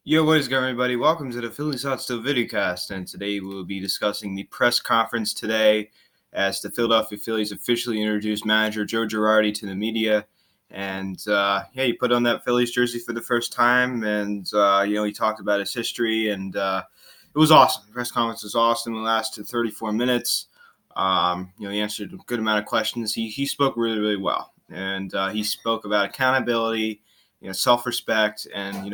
Yo, what is going on, everybody? Welcome to the Phillies Hot Stove Vidcast, and today we'll be discussing the press conference today as the Philadelphia Phillies officially introduced manager Joe Girardi to the media. And he put on that Phillies jersey for the first time, and he talked about his history, and it was awesome. The press conference was awesome. It lasted 34 minutes. He answered a good amount of questions. He spoke really, really well, and he spoke about accountability, self-respect, and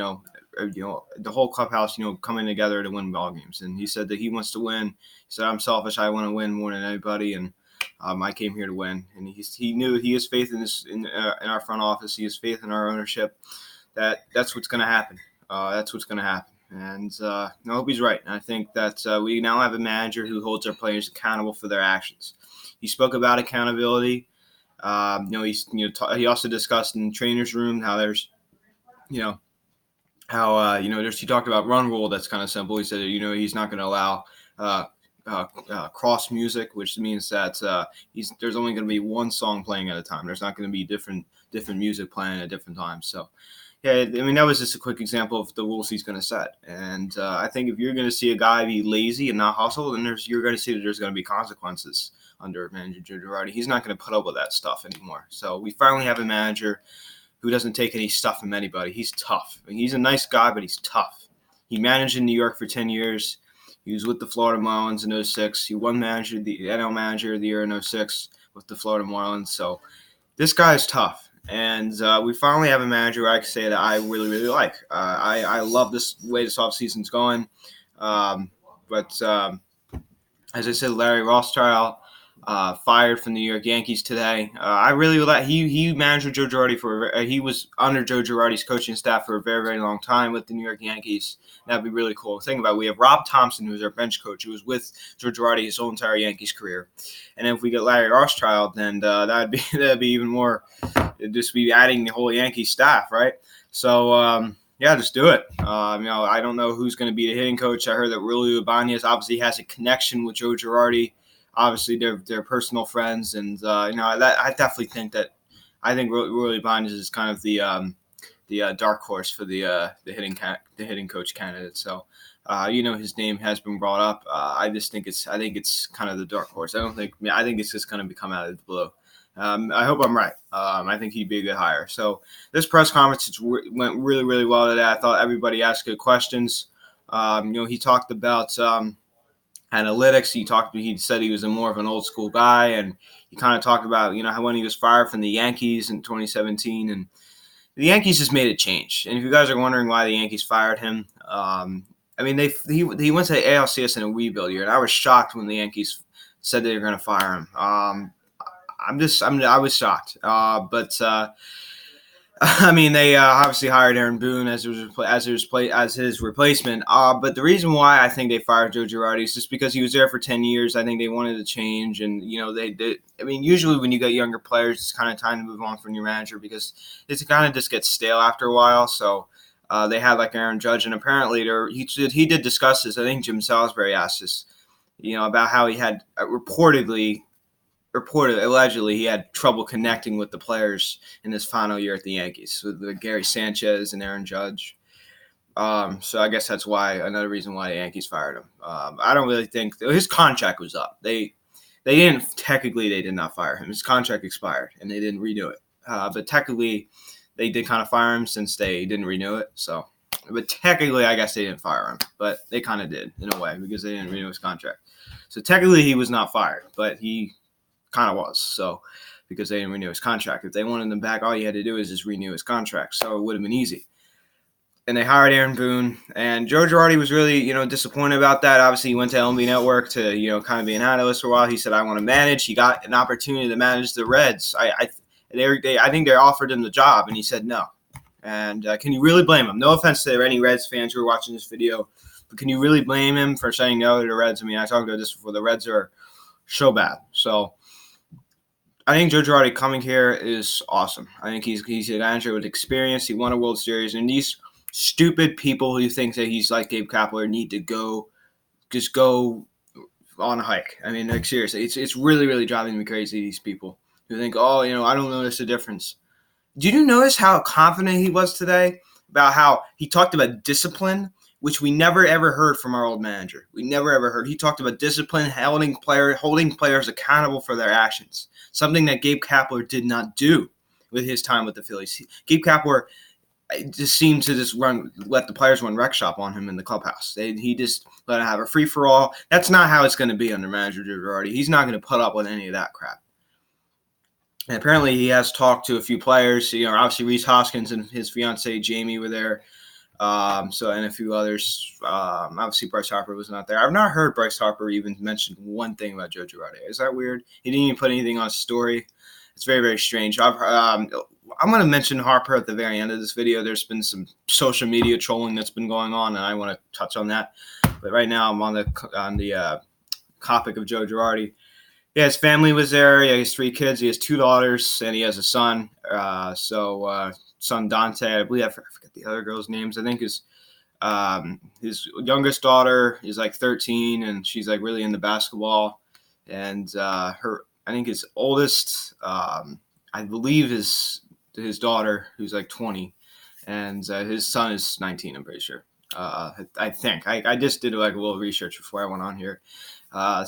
the whole clubhouse, coming together to win ball games. And he said that he wants to win. He said, "I'm selfish. I want to win more than anybody, and I came here to win." And he knew he has faith in our front office. He has faith in our ownership. That's what's going to happen. That's what's going to happen. And I hope he's right. And I think that we now have a manager who holds our players accountable for their actions. He spoke about accountability. He also discussed in the trainer's room how there's, he talked about run rule. That's kind of simple. He said, he's not going to allow cross music, which means that there's only going to be one song playing at a time. There's not going to be different music playing at different times. So, that was just a quick example of the rules he's going to set. And I think if you're going to see a guy be lazy and not hustle, then you're going to see that there's going to be consequences under manager Joe Girardi. He's not going to put up with that stuff anymore. So we finally have a manager who doesn't take any stuff from anybody. He's tough. He's a nice guy, but he's tough. He managed in New York for 10 years. He was with the Florida Marlins in 2006. He won the NL Manager of the Year in 2006 with the Florida Marlins. So this guy is tough. And we finally have a manager I can say that I really, really like. I love this way this offseason's going. But as I said, Larry Rothschild fired from the New York Yankees today. I really like. He managed Joe Girardi he was under Joe Girardi's coaching staff for a very, very long time with the New York Yankees. That'd be really cool. Think about it. We have Rob Thompson, who's our bench coach, who was with Joe Girardi his whole entire Yankees career. And if we get Larry Rothschild, then that'd be even more. It'd just be adding the whole Yankee staff, right? So just do it. I don't know who's going to be the hitting coach. I heard that Willie Ibanez obviously has a connection with Joe Girardi. Obviously, they're personal friends, and I definitely think that Willie Ibanez is kind of the dark horse for the hitting coach candidate. So, his name has been brought up. I think it's kind of the dark horse. I think it's just going to come out of the blue. I hope I'm right. I think he'd be a good hire. So this press conference went really, really well today. I thought everybody asked good questions. He talked about analytics. He said he was more of an old school guy, and he kind of talked about how when he was fired from the Yankees in 2017, and the Yankees just made a change. And if you guys are wondering why the Yankees fired him, he went to the ALCS in a rebuild year, and I was shocked when the Yankees said they were going to fire him. I was shocked. They obviously hired Aaron Boone as his replacement. But the reason why I think they fired Joe Girardi is just because he was there for 10 years. I think they wanted to change, and usually when you get younger players, it's kind of time to move on from your manager because it kind of just gets stale after a while. So they had like Aaron Judge, and apparently he did discuss this. I think Jim Salisbury asked this, about how he had allegedly he had trouble connecting with the players in his final year at the Yankees with Gary Sanchez and Aaron Judge. So I guess that's another reason why the Yankees fired him. I don't really think his contract was up. They did not fire him. His contract expired and they didn't renew it. But technically they did kind of fire him since they didn't renew it. So, but technically I guess they didn't fire him, but they kind of did in a way because they didn't renew his contract. So technically he was not fired, but he kind of was, so because they didn't renew his contract. If they wanted him back, all you had to do is just renew his contract, so it would have been easy. And they hired Aaron Boone, and Joe Girardi was really, disappointed about that. Obviously, he went to LMB Network to, kind of be an analyst for a while. He said, "I want to manage." He got an opportunity to manage the Reds. I think they offered him the job, and he said no. And can you really blame him? No offense to any Reds fans who are watching this video, but can you really blame him for saying no to the Reds? I talked about this before. The Reds are so bad, so. I think Joe Girardi coming here is awesome. I think he's a manager with experience. He won a World Series, and these stupid people who think that he's like Gabe Kapler need to go on a hike. Seriously, it's really, really driving me crazy. These people who think, I don't notice the difference. Did you notice how confident he was today? about how he talked about discipline, which we never ever heard from our old manager. We never ever heard. He talked about discipline, holding players accountable for their actions, something that Gabe Kapler did not do with his time with the Phillies. Gabe Kapler just seemed to let the players run rec shop on him in the clubhouse. He just let him have a free for all. That's not how it's going to be under manager Girardi. He's not going to put up with any of that crap. And apparently he has talked to a few players. Obviously Reese Hoskins and his fiancee Jamie were there. And a few others. Obviously Bryce Harper was not there. I've not heard Bryce Harper even mention one thing about Joe Girardi. Is that weird? He didn't even put anything on his story. It's very, very strange. I'm going to mention Harper at the very end of this video. There's been some social media trolling that's been going on, and I want to touch on that. But right now I'm on the topic of Joe Girardi. Yeah, his family was there. He has 3 kids. He has 2 daughters, and he has a son. Son Dante, I believe I forget the other girls' names. I think his youngest daughter is like 13, and she's like really into basketball. And I think his oldest, I believe his daughter, who's like 20, and his son is 19. I'm pretty sure. I think I just did like a little research before I went on here. They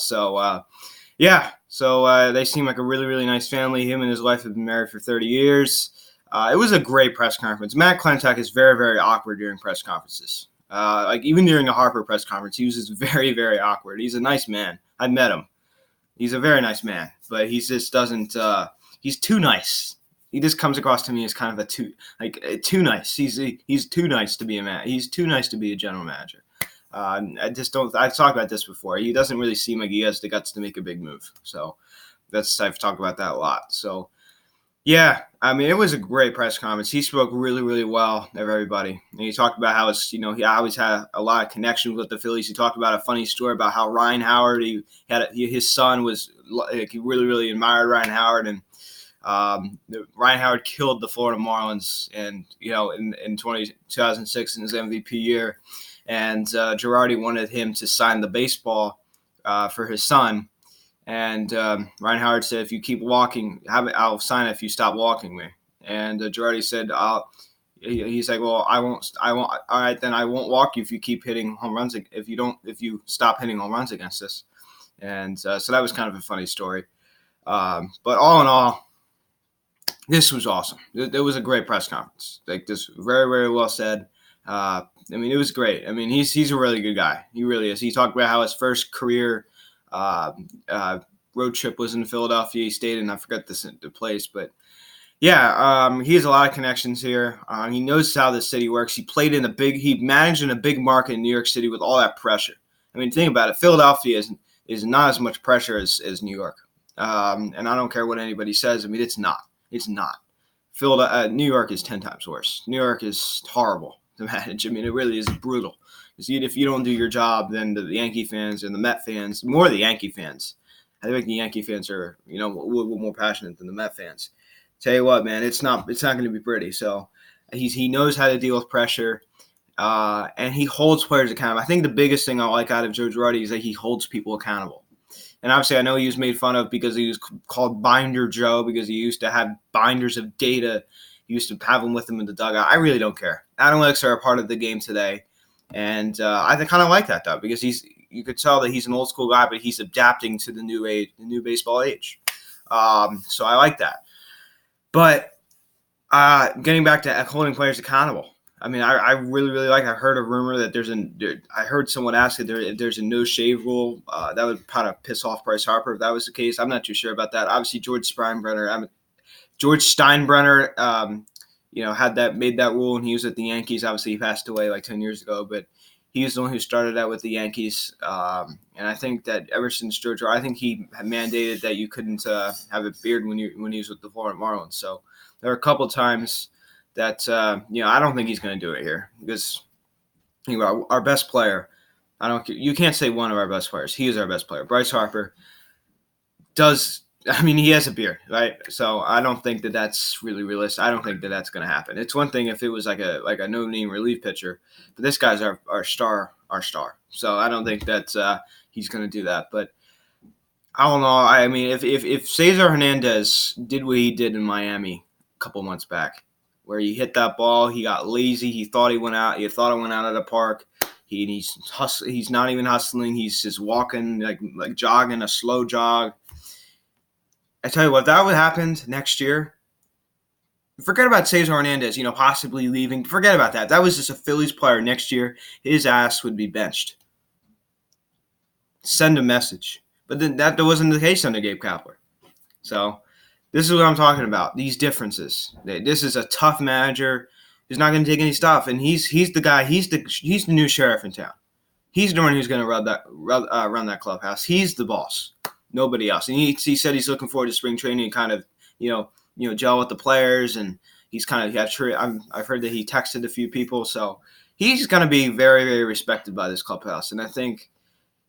seem like a really, really nice family. Him and his wife have been married for 30 years. It was a great press conference. Matt Klentak is very, very awkward during press conferences. Even during the Harper press conference, he was just very, very awkward. He's a nice man. I met him. He's a very nice man, but he just doesn't. He's too nice. He just comes across to me as kind of too nice. He's too nice to be a man. He's too nice to be a general manager. I just don't. I've talked about this before. He doesn't really seem like he has the guts to make a big move. So I've talked about that a lot. So yeah, I mean, it was a great press conference. He spoke really, really well of everybody. And he talked about how he always had a lot of connections with the Phillies. He talked about a funny story about how Ryan Howard, his son was he really, really admired Ryan Howard, and Ryan Howard killed the Florida Marlins, and in 2006 in his MVP year, and Girardi wanted him to sign the baseball for his son. And Ryan Howard said, "If you keep walking, I'll sign it if you stop walking me." And Girardi said, "He's like, well, I won't. All right, then I won't walk you if you keep hitting home runs. If you stop hitting home runs against us." And so that was kind of a funny story. But all in all, this was awesome. It was a great press conference. Like, this, very, very well said. I mean, it was great. I mean, he's a really good guy. He really is. He talked about how his first career road trip was in Philadelphia. He stayed in, I forget the place, but yeah, he has a lot of connections here. He knows how the city works. He managed in a big market in New York City with all that pressure. I mean, think about it. Philadelphia is not as much pressure as New York. And I don't care what anybody says. I mean, it's not. New York is 10 times worse. New York is horrible to manage. I mean, it really is brutal. If you don't do your job, then the Yankee fans and the Met fans, more the Yankee fans, I think the Yankee fans are, a little more passionate than the Met fans. Tell you what, man, it's not going to be pretty. So he knows how to deal with pressure, and he holds players accountable. I think the biggest thing I like out of Joe Girardi is that he holds people accountable. And obviously, I know he was made fun of because he was called Binder Joe, because he used to have binders of data. He used to have them with him in the dugout. I really don't care. Analytics are a part of the game today. And I kind of like that, though, because you could tell that he's an old school guy, but he's adapting to the new age, the new baseball age. So I like that. But getting back to holding players accountable, I mean, I really, really like. I heard a rumor that I heard someone ask if there's a no shave rule. That would kind of piss off Bryce Harper if that was the case. I'm not too sure about that. Obviously, George Steinbrenner, made that rule, and he was at the Yankees. Obviously, he passed away like 10 years ago, but he was the one who started that with the Yankees. And I think that ever since I think he mandated that you couldn't have a beard when he was with the Florida Marlins. So there are a couple times that I don't think he's going to do it here, because our best player. You can't say one of our best players. He is our best player. Bryce Harper does. I mean, he has a beard, right? So I don't think that that's really realistic. I don't think that that's going to happen. It's one thing if it was like a no-name relief pitcher, but this guy's our star. So I don't think that he's going to do that. But I don't know. I mean, if Cesar Hernandez did what he did in Miami a couple months back, where he hit that ball. He got lazy. He thought it went out of the park. He's not even hustling. He's just walking, like jogging, a slow jog. I tell you what, if that would happen next year, forget about Cesar Hernandez, possibly leaving. Forget about that. That was just a Phillies player next year. His ass would be benched. Send a message. But then that wasn't the case under Gabe Kapler. So this is what I'm talking about, these differences. This is a tough manager who's not going to take any stuff, and he's the guy. He's the new sheriff in town. He's the one who's going to run that clubhouse. He's the boss, nobody else. And he said he's looking forward to spring training and kind of gel with the players. And he's kind of I've heard that he texted a few people, so he's going to be very, very respected by this clubhouse. And I think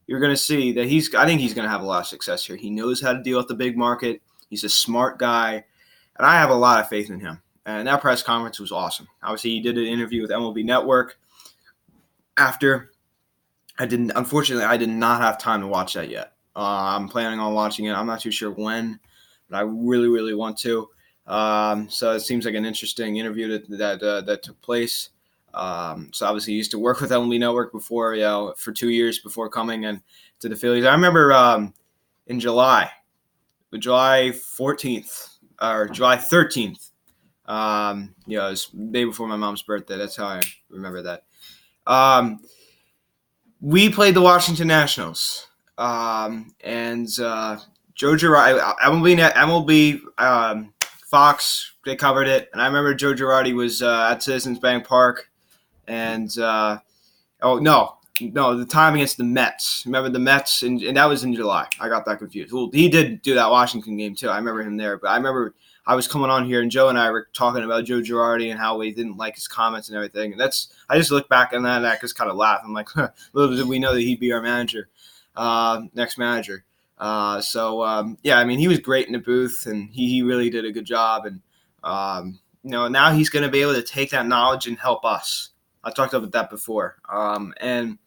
you're going to see that I think he's going to have a lot of success here. He knows how to deal with the big market. He's a smart guy, and I have a lot of faith in him. And that press conference was awesome. Obviously, he did an interview with MLB Network after. Unfortunately, I did not have time to watch that yet. I'm planning on watching it. I'm not too sure when, but I really, really want to. So it seems like an interesting interview that took place. So obviously, he used to work with MLB Network before, for 2 years before coming in to the Phillies. I remember in July 14th or July 13th. It was the day before my mom's birthday. That's how I remember that. We played the Washington Nationals, and Joe Girardi, MLB Fox, they covered it, and I remember Joe Girardi was at Citizens Bank Park, and the time against the Mets. Remember the Mets, and that was in July. I got that confused. Well, he did do that Washington game too. I remember him there, but I remember I was coming on here, and Joe and I were talking about Joe Girardi and how we didn't like his comments and everything. And I just look back on that and I just kind of laugh. I'm like, little did we know that he'd be our manager, next manager. He was great in the booth, and he really did a good job. And now he's going to be able to take that knowledge and help us. I talked about that before. And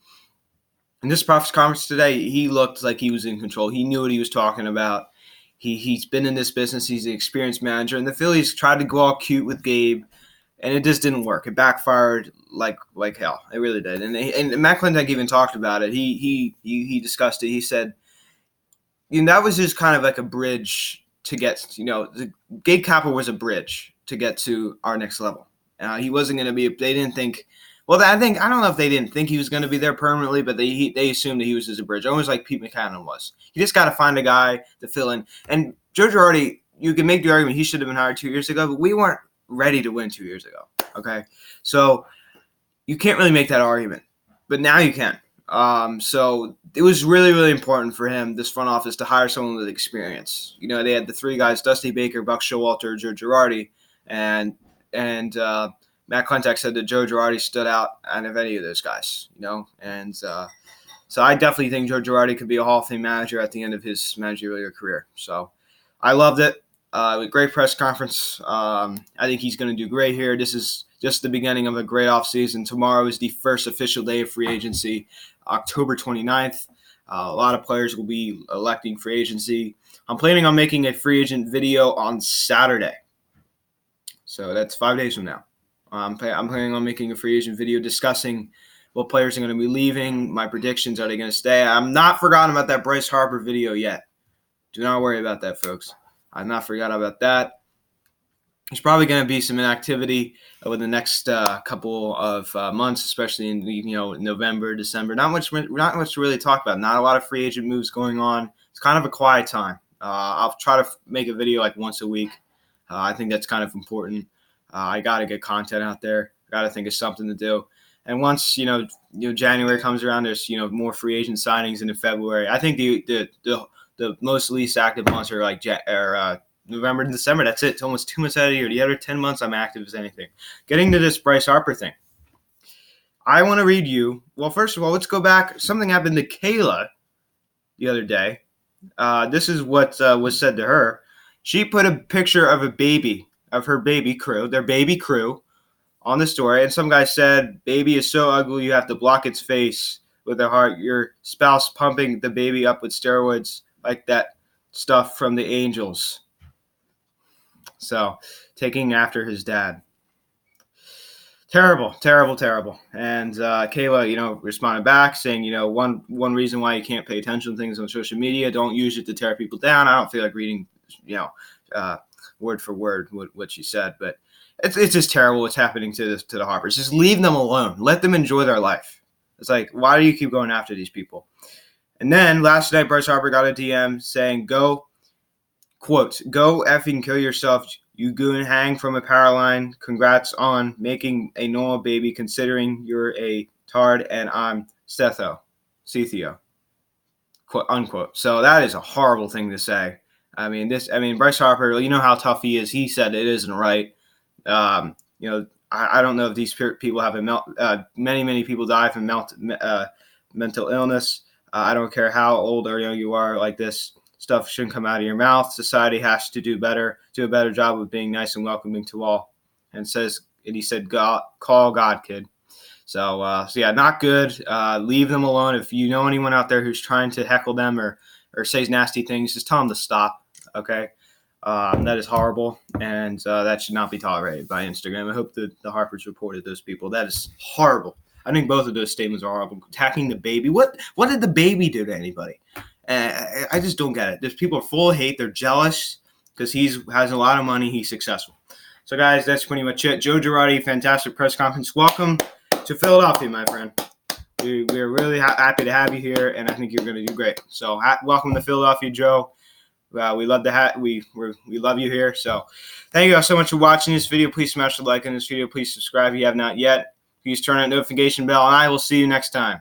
in this press conference today, he looked like he was in control. He knew what he was talking about. He's been in this business. He's an experienced manager. And the Phillies tried to go all cute with Gabe, and it just didn't work. It backfired like hell. It really did. And Matt Klentak even talked about it. He discussed it. He said, that was just kind of like a bridge to get, Gabe Kapler was a bridge to get to our next level. He wasn't going to be, they didn't think, I don't know if they didn't think he was going to be there permanently, but they assumed that he was just a bridge, almost like Pete Mackanin was. You just got to find a guy to fill in. And Joe Girardi, you can make the argument he should have been hired 2 years ago, but we weren't ready to win 2 years ago. Okay, so you can't really make that argument, but now you can. So it was really, really important for him, this front office, to hire someone with experience. They had the three guys: Dusty Baker, Buck Showalter, Joe Girardi, and Matt Klentak said that Joe Girardi stood out out of any of those guys, and so I definitely think Joe Girardi could be a Hall of Fame manager at the end of his managerial career. So I loved it. It was a great press conference. I think he's going to do great here. This is just the beginning of a great offseason. Tomorrow is the first official day of free agency, October 29th. A lot of players will be electing free agency. I'm planning on making a free agent video on Saturday. So that's 5 days from now. I'm planning on making a free agent video discussing what players are going to be leaving, my predictions, are they going to stay. I'm not forgotten about that Bryce Harper video yet. Do not worry about that, folks. I've not forgot about that. There's probably going to be some inactivity over the next couple of months, especially in November, December. Not much to really talk about. Not a lot of free agent moves going on. It's kind of a quiet time. I'll try to make a video like once a week. I think that's kind of important. I got to get content out there. I got to think of something to do. And once January comes around, there's more free agent signings into February. I think the most least active months are like November and December. That's it. It's almost 2 months out of the year. The other 10 months, I'm active as anything. Getting to this Bryce Harper thing, I want to read you. Well, first of all, let's go back. Something happened to Kayla the other day. This is what was said to her. She put a picture of her baby crew, their baby crew, on the story, and some guy said, "Baby is so ugly you have to block its face with a heart. Your spouse pumping the baby up with steroids like that stuff from the Angels." So, taking after his dad. Terrible, terrible, terrible. And Kayla, responded back saying, one reason why you can't pay attention to things on social media, don't use it to tear people down. I don't feel like reading, word for word what she said, but it's just terrible what's happening to the Harpers. Just leave them alone. Let them enjoy their life. It's like, why do you keep going after these people? And then last night, Bryce Harper got a DM saying, quote, go effing kill yourself, you goon, hang from a power line. Congrats on making a normal baby, considering you're a tard and I'm Cethio, quote unquote. So that is a horrible thing to say. Bryce Harper, you know how tough he is. He said it isn't right. I don't know if these people have many people die from mental illness. I don't care how old or young you are, like this stuff shouldn't come out of your mouth. Society has to do a better job of being nice and welcoming to all. And he said, God, call God, kid. So yeah, not good. Leave them alone. If you know anyone out there who's trying to heckle them or says nasty things, just tell them to stop. Okay. That is horrible, and that should not be tolerated by Instagram. I hope the Harpers reported those people. That is horrible. I think both of those statements are horrible. Attacking the baby. What did the baby do to anybody? I just don't get it. There's people are full of hate. They're jealous because he has a lot of money. He's successful. So, guys, that's pretty much it. Joe Girardi, fantastic press conference. Welcome to Philadelphia, my friend. We're really happy to have you here, and I think you're going to do great. So, welcome to Philadelphia, Joe. We love we love you here. So, thank you all so much for watching this video. Please smash the like on this video. Please subscribe if you have not yet. Please turn on the notification bell, and I will see you next time.